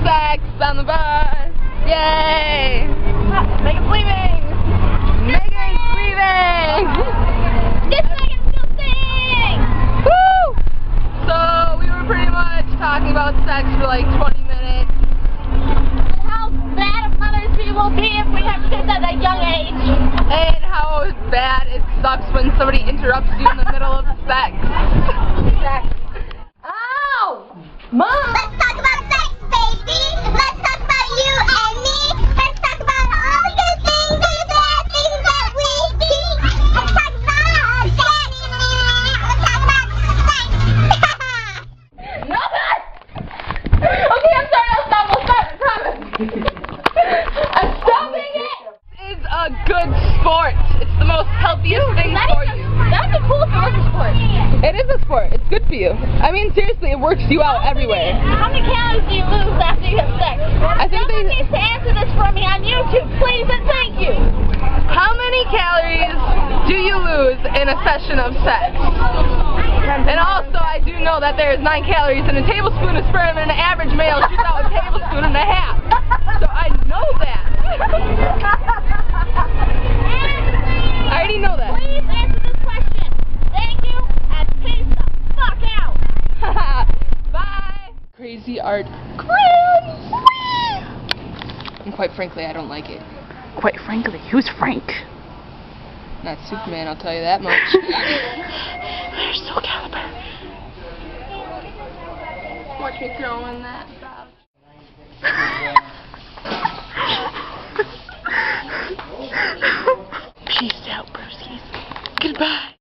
sex on the bus. Yay! Megan's leaving! Megan's leaving! This Megan's still staying! Woo! So we were pretty much talking about sex for like 20 minutes. And how bad a mothers we will be if we have kids at a young age. And how bad it sucks when somebody interrupts you in the middle of sex. Ow! Mom! Let's talk about sex, baby. Let's talk about you and me. Let's talk about all the good things and the bad things that we do. Let's talk about sex. Let's talk about sex. No! Okay, I'm sorry. I'll stop. I promise. I'm stopping it! This is a good sport. It's the most healthiest thing for you. That's a cool sport. It is a sport. It's good for you. I mean, seriously, it works you out everywhere. How many calories do you lose after you have sex? I think Someone they... needs to answer this for me on YouTube, please and thank you. How many calories do you lose in a session of sex? And also, I do know that there is 9 calories in a tablespoon of sperm, and an average male shoots out a tablespoon and a half. So I know that. I already know that. Please answer this question. Thank you, and peace the fuck out. Bye. Crazy art. And quite frankly, I don't like it. Quite frankly, who's Frank? Not Superman, I'll tell you that much. Where's Soul Calibur? Watch me throw in that stuff. Peace out, broskies. Goodbye.